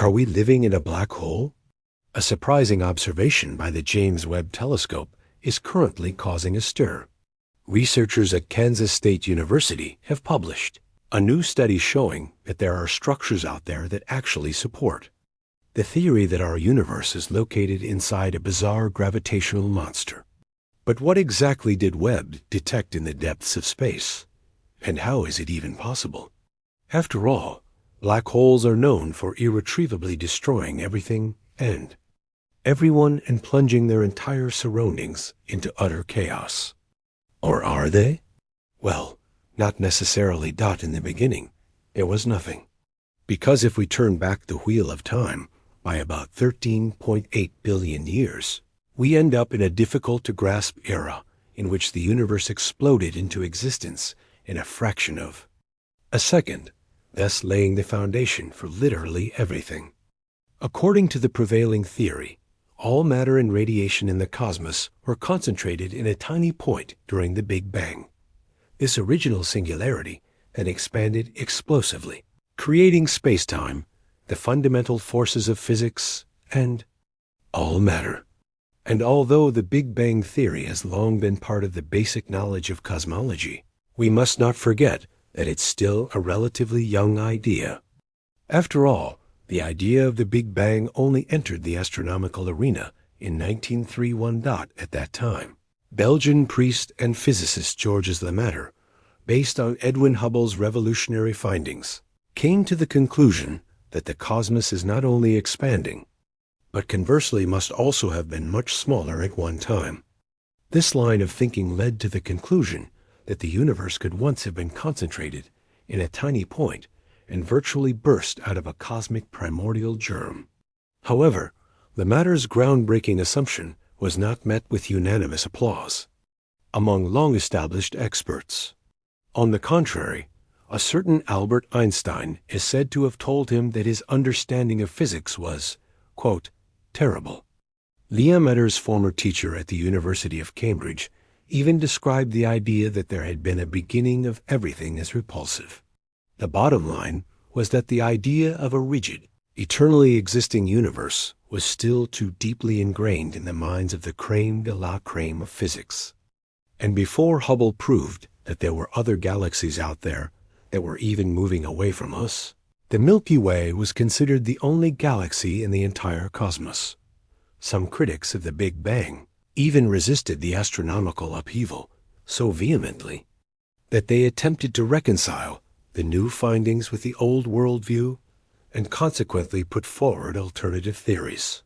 Are we living in a black hole? A surprising observation by the James Webb Telescope is currently causing a stir. Researchers at Kansas State University have published a new study showing that there are structures out there that actually support the theory that our universe is located inside a bizarre gravitational monster. But what exactly did Webb detect in the depths of space? And how is it even possible? After all, black holes are known for irretrievably destroying everything and everyone and plunging their entire surroundings into utter chaos. Or are they? Well, not necessarily. In the beginning, it was nothing. Because if we turn back the wheel of time by about 13.8 billion years, we end up in a difficult-to-grasp era in which the universe exploded into existence in a fraction of a second, thus laying the foundation for literally everything. According to the prevailing theory, all matter and radiation in the cosmos were concentrated in a tiny point during the Big Bang. This original singularity then expanded explosively, creating space-time, the fundamental forces of physics, and all matter. And although the Big Bang theory has long been part of the basic knowledge of cosmology, we must not forget that it's still a relatively young idea. After all, the idea of the Big Bang only entered the astronomical arena in 1931. At that time, Belgian priest and physicist Georges Lemaître, based on Edwin Hubble's revolutionary findings, came to the conclusion that the cosmos is not only expanding, but conversely must also have been much smaller at one time. This line of thinking led to the conclusion that the universe could once have been concentrated in a tiny point and virtually burst out of a cosmic primordial germ. However, Lemaître's groundbreaking assumption was not met with unanimous applause among long-established experts. On the contrary, a certain Albert Einstein is said to have told him that his understanding of physics was, quote, terrible. Lemaître's former teacher at the University of Cambridge even described the idea that there had been a beginning of everything as repulsive. The bottom line was that the idea of a rigid, eternally existing universe was still too deeply ingrained in the minds of the crème de la crème of physics. And before Hubble proved that there were other galaxies out there that were even moving away from us, the Milky Way was considered the only galaxy in the entire cosmos. Some critics of the Big Bang even resisted the astronomical upheaval so vehemently that they attempted to reconcile the new findings with the old worldview and consequently put forward alternative theories.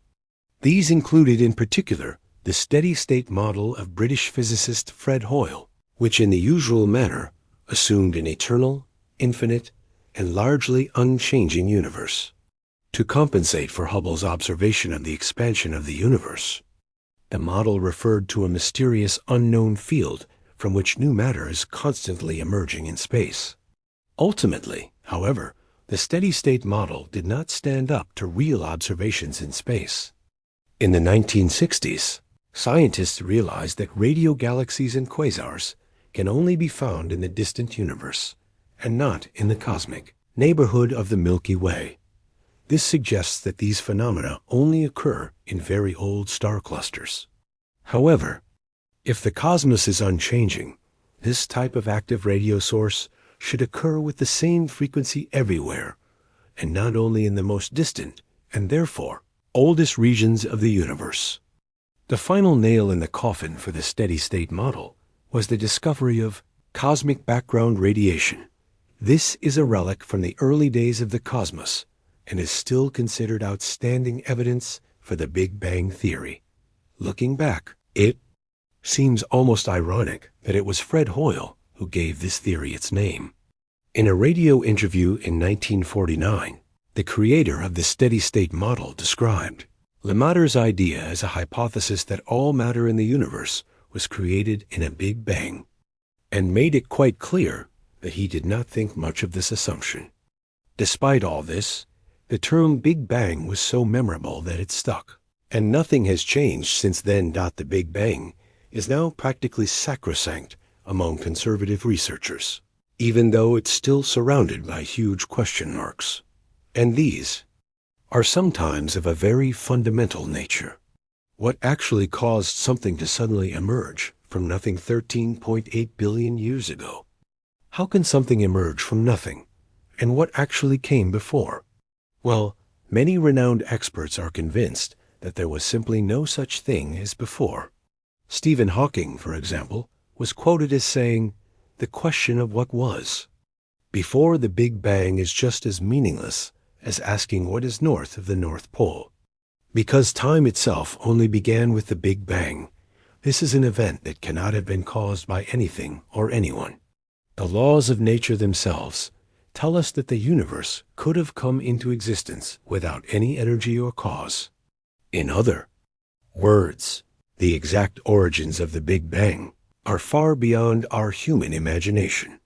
These included in particular the steady-state model of British physicist Fred Hoyle, which in the usual manner assumed an eternal, infinite, and largely unchanging universe. To compensate for Hubble's observation of the expansion of the universe, the model referred to a mysterious unknown field from which new matter is constantly emerging in space. Ultimately, however, the steady-state model did not stand up to real observations in space. In the 1960s, scientists realized that radio galaxies and quasars can only be found in the distant universe, and not in the cosmic neighborhood of the Milky Way. This suggests that these phenomena only occur in very old star clusters. However, if the cosmos is unchanging, this type of active radio source should occur with the same frequency everywhere, and not only in the most distant, and therefore oldest regions of the universe. The final nail in the coffin for the steady-state model was the discovery of cosmic background radiation. This is a relic from the early days of the cosmos and is still considered outstanding evidence for the Big Bang theory. Looking back, it seems almost ironic that it was Fred Hoyle who gave this theory its name. In a radio interview in 1949, the creator of the steady-state model described Lemaître's idea as a hypothesis that all matter in the universe was created in a Big Bang, and made it quite clear that he did not think much of this assumption. Despite all this, the term Big Bang was so memorable that it stuck, and nothing has changed since then. The Big Bang is now practically sacrosanct among conservative researchers, even though it's still surrounded by huge question marks. And these are sometimes of a very fundamental nature. What actually caused something to suddenly emerge from nothing 13.8 billion years ago? How can something emerge from nothing? And what actually came before? Well, many renowned experts are convinced that there was simply no such thing as before. Stephen Hawking, for example, was quoted as saying, "The question of what was before the Big Bang is just as meaningless as asking what is north of the North Pole." Because time itself only began with the Big Bang, this is an event that cannot have been caused by anything or anyone. The laws of nature themselves tell us that the universe could have come into existence without any energy or cause. In other words, the exact origins of the Big Bang are far beyond our human imagination.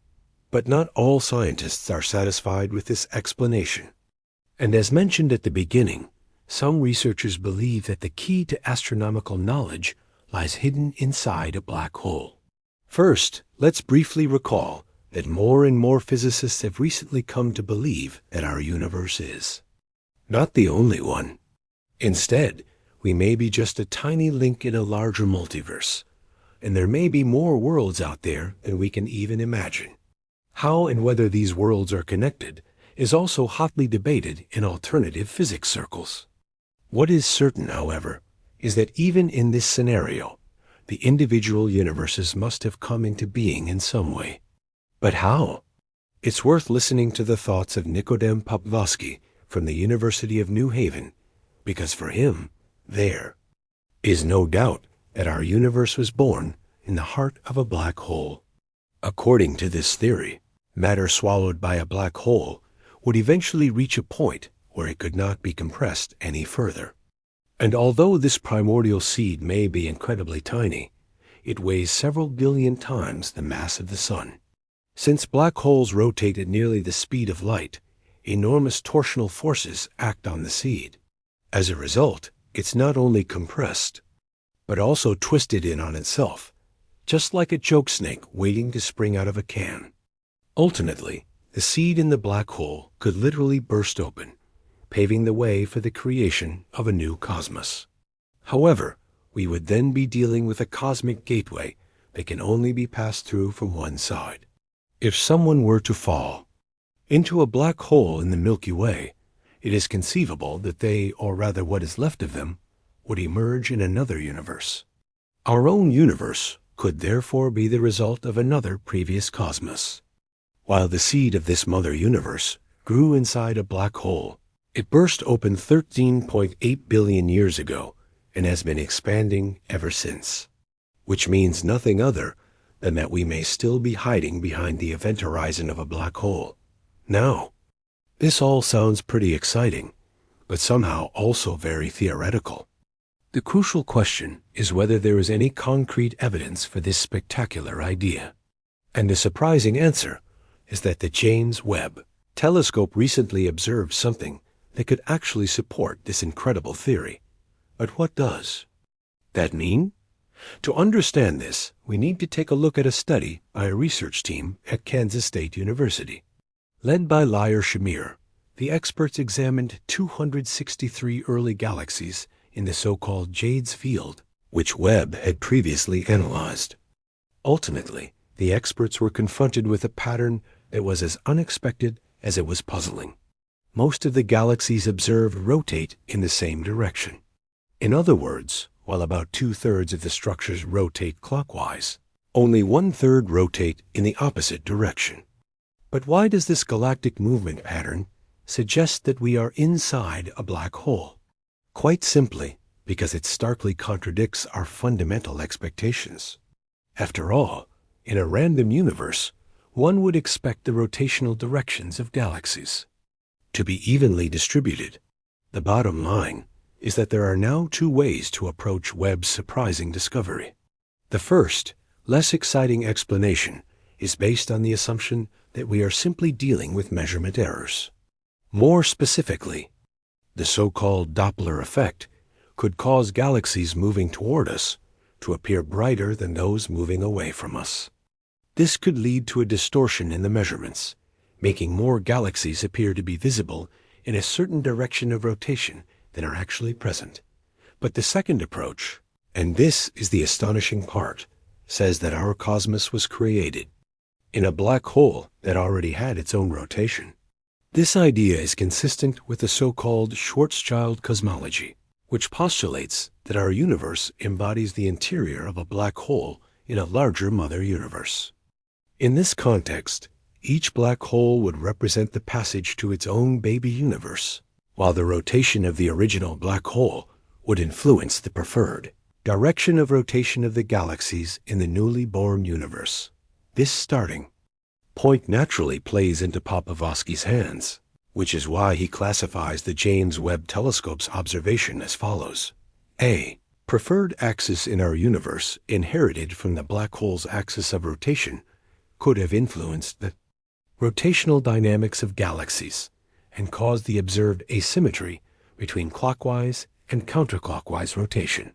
But not all scientists are satisfied with this explanation. And as mentioned at the beginning, some researchers believe that the key to astronomical knowledge lies hidden inside a black hole. First, let's briefly recall that more and more physicists have recently come to believe that our universe is not the only one. Instead, we may be just a tiny link in a larger multiverse, and there may be more worlds out there than we can even imagine. How and whether these worlds are connected is also hotly debated in alternative physics circles. What is certain, however, is that even in this scenario, the individual universes must have come into being in some way. But how? It's worth listening to the thoughts of Nikodem Poplavsky from the University of New Haven, because for him, there is no doubt that our universe was born in the heart of a black hole. According to this theory, matter swallowed by a black hole would eventually reach a point where it could not be compressed any further. And although this primordial seed may be incredibly tiny, it weighs several billion times the mass of the sun. Since black holes rotate at nearly the speed of light, enormous torsional forces act on the seed. As a result, it's not only compressed, but also twisted in on itself, just like a choke snake waiting to spring out of a can. Ultimately, the seed in the black hole could literally burst open, paving the way for the creation of a new cosmos. However, we would then be dealing with a cosmic gateway that can only be passed through from one side. If someone were to fall into a black hole in the Milky Way, it is conceivable that they, or rather what is left of them, would emerge in another universe. Our own universe could therefore be the result of another previous cosmos. While the seed of this mother universe grew inside a black hole, it burst open 13.8 billion years ago and has been expanding ever since. Which means nothing other than that we may still be hiding behind the event horizon of a black hole. Now, this all sounds pretty exciting, but somehow also very theoretical. The crucial question is whether there is any concrete evidence for this spectacular idea. And the surprising answer is that the James Webb Telescope recently observed something that could actually support this incredible theory. But what does that mean? To understand this, we need to take a look at a study by a research team at Kansas State University. Led by Lior Shamir, the experts examined 263 early galaxies in the so-called Jades field, which Webb had previously analyzed. Ultimately, the experts were confronted with a pattern that was as unexpected as it was puzzling. Most of the galaxies observed rotate in the same direction. In other words, while about 2/3 of the structures rotate clockwise, only 1/3 rotate in the opposite direction. But why does this galactic movement pattern suggest that we are inside a black hole? Quite simply, because it starkly contradicts our fundamental expectations. After all, in a random universe, one would expect the rotational directions of galaxies to be evenly distributed. The bottom line is that there are now two ways to approach Webb's surprising discovery. The first, less exciting explanation is based on the assumption that we are simply dealing with measurement errors. More specifically, the so-called Doppler effect could cause galaxies moving toward us to appear brighter than those moving away from us. This could lead to a distortion in the measurements, making more galaxies appear to be visible in a certain direction of rotation than are actually present. But the second approach, and this is the astonishing part, says that our cosmos was created in a black hole that already had its own rotation. This idea is consistent with the so-called Schwarzschild cosmology, which postulates that our universe embodies the interior of a black hole in a larger mother universe. In this context, each black hole would represent the passage to its own baby universe, while the rotation of the original black hole would influence the preferred direction of rotation of the galaxies in the newly born universe. This starting point naturally plays into Popovsky's hands, which is why he classifies the James Webb Telescope's observation as follows. A. Preferred axis in our universe, inherited from the black hole's axis of rotation, could have influenced the rotational dynamics of galaxies and caused the observed asymmetry between clockwise and counterclockwise rotation.